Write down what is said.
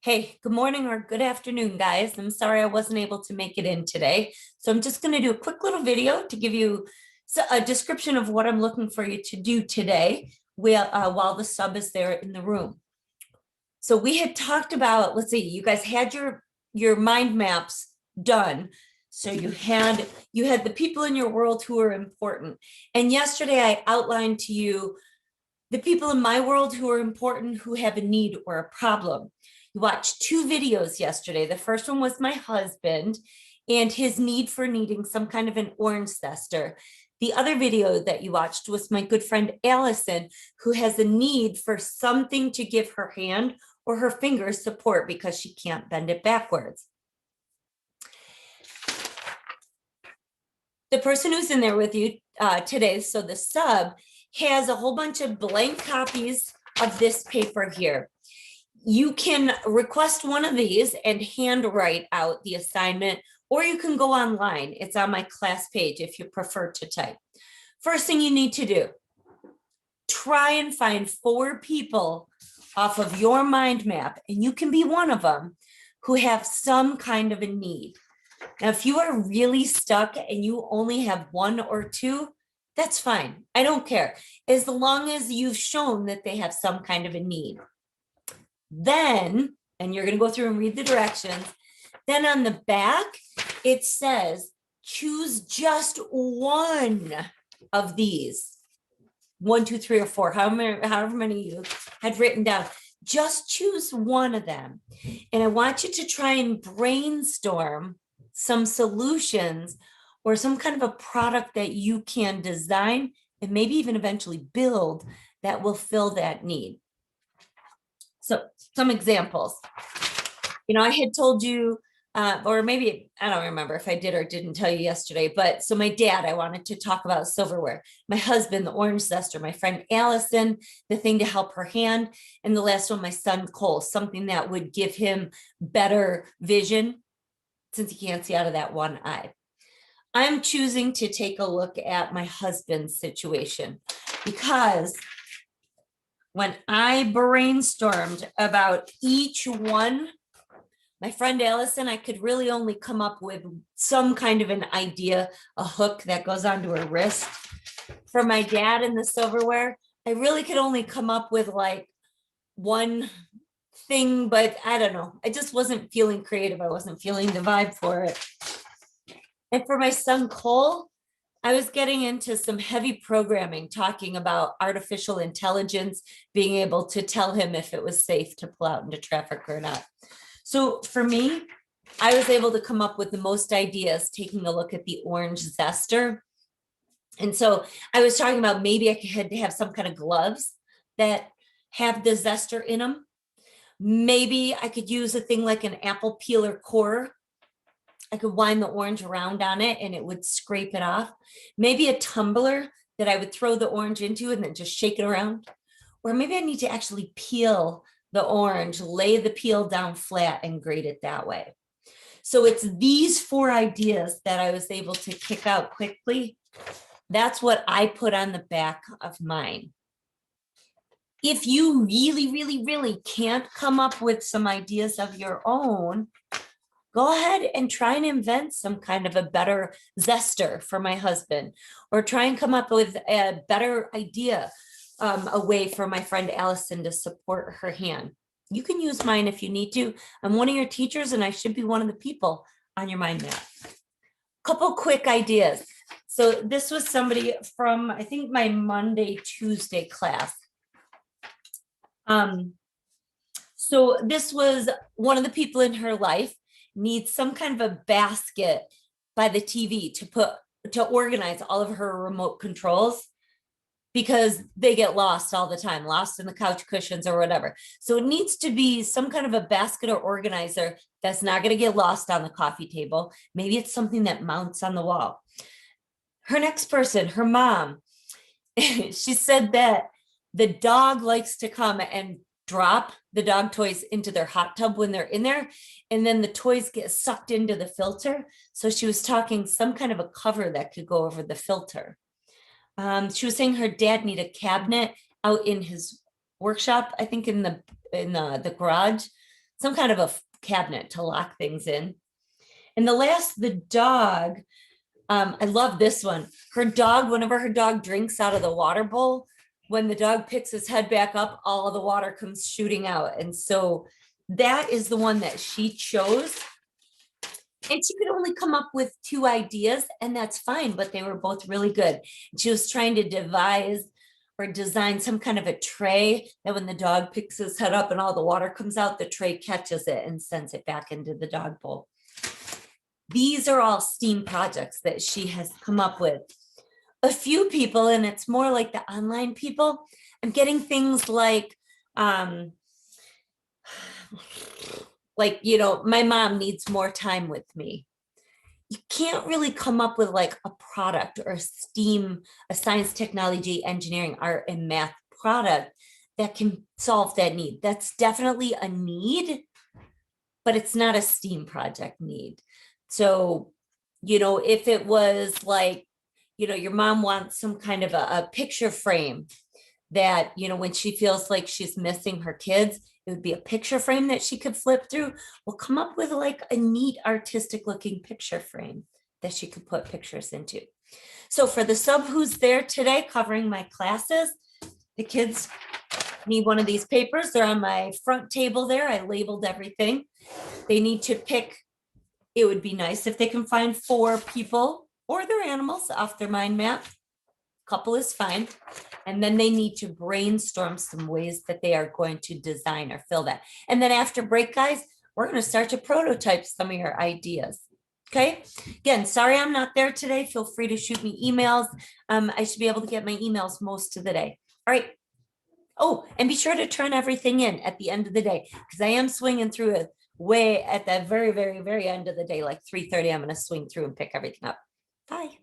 Hey, good morning or good afternoon, guys. I'm sorry I wasn't able to make it in today. So I'm just going to do a quick little video to give you a description of what I'm looking for you to do today while the sub is there in the room. So we had talked about, let's see, you guys had your mind maps done. So you had the people in your world who are important. And yesterday I outlined to you the people in my world who are important, who have a need or a problem. You watched two videos yesterday. The first one was my husband and his need for needing some kind of an orange zester. The other video that you watched was my good friend Allison, who has a need for something to give her hand or her fingers support because she can't bend it backwards. The person who's in there with you today, so the sub, has a whole bunch of blank copies of this paper here. You can request one of these and handwrite out the assignment, or you can go online. It's on my class page if you prefer to type. First thing you need to do, try and find 4 people off of your mind map, and you can be one of them, who have some kind of a need. Now, if you are really stuck and you only have 1 or 2, that's fine. I don't care, as long as you've shown that they have some kind of a need. Then, and you're going to go through and read the directions, then on the back, it says, choose just one of these. 1, 2, 3, or 4, however many you had written down. Just choose one of them. And I want you to try and brainstorm some solutions or some kind of a product that you can design and maybe even eventually build that will fill that need. So some examples, I had told you, or maybe, I don't remember if I did or didn't tell you yesterday, but so my dad, I wanted to talk about silverware, my husband, the orange zester, my friend Allison, the thing to help her hand, and the last one, my son Cole, something that would give him better vision since he can't see out of that one eye. I'm choosing to take a look at my husband's situation because when I brainstormed about each one, my friend Allison, I could really only come up with some kind of an idea, a hook that goes onto her wrist. For my dad and the silverware, I really could only come up with like one thing, but I don't know. I just wasn't feeling creative. I wasn't feeling the vibe for it. And for my son Cole, I was getting into some heavy programming, talking about artificial intelligence, being able to tell him if it was safe to pull out into traffic or not. So for me, I was able to come up with the most ideas taking a look at the orange zester. And so I was talking about maybe I could have some kind of gloves that have the zester in them. Maybe I could use a thing like an apple peeler core. I could wind the orange around on it and it would scrape it off. Maybe a tumbler that I would throw the orange into and then just shake it around. Or maybe I need to actually peel the orange, lay the peel down flat and grate it that way. So it's these 4 ideas that I was able to kick out quickly. That's what I put on the back of mine. If you really, really, really can't come up with some ideas of your own, go ahead and try and invent some kind of a better zester for my husband, or try and come up with a better idea, a way for my friend Allison to support her hand. You can use mine if you need to. I'm one of your teachers and I should be one of the people on your mind map. Couple quick ideas. So this was somebody from, I think, my Monday, Tuesday class. So this was one of the people in her life needs some kind of a basket by the TV to organize all of her remote controls because they get lost all the time, lost in the couch cushions or whatever. So it needs to be some kind of a basket or organizer that's not going to get lost on the coffee table. Maybe it's something that mounts on the wall. Her next person, her mom, she said that the dog likes to come and drop the dog toys into their hot tub when they're in there, and then the toys get sucked into the filter. So she was talking some kind of a cover that could go over the filter. She was saying her dad needed a cabinet out in his workshop, I think in the garage, some kind of a cabinet to lock things in. And the last, the dog, I love this one. Her dog, whenever her dog drinks out of the water bowl, when the dog picks his head back up, all of the water comes shooting out. And so that is the one that she chose. And she could only come up with 2 ideas, and that's fine, but they were both really good. She was trying to devise or design some kind of a tray that when the dog picks his head up and all the water comes out, the tray catches it and sends it back into the dog bowl. These are all STEAM projects that she has come up with. A few people, and it's more like the online people, I'm getting things like, my mom needs more time with me. You can't really come up with like a product or a STEAM, a science, technology, engineering, art, and math product that can solve that need. That's definitely a need, but it's not a STEAM project need. So, if it was like, your mom wants some kind of a picture frame that, when she feels like she's missing her kids, it would be a picture frame that she could flip through. We'll come up with like a neat artistic looking picture frame that she could put pictures into. So for the sub who's there today covering my classes, the kids need one of these papers. They're on my front table there. I labeled everything. They need to pick. It would be nice if they can find 4 people or their animals off their mind map. Couple is fine. And then they need to brainstorm some ways that they are going to design or fill that. And then after break, guys, we're going to start to prototype some of your ideas. Okay. Again, sorry I'm not there today. Feel free to shoot me emails. I should be able to get my emails most of the day. All right. Oh, and be sure to turn everything in at the end of the day, because I am swinging through it way at the very, very, very end of the day, like 3:30. I'm going to swing through and pick everything up. Bye.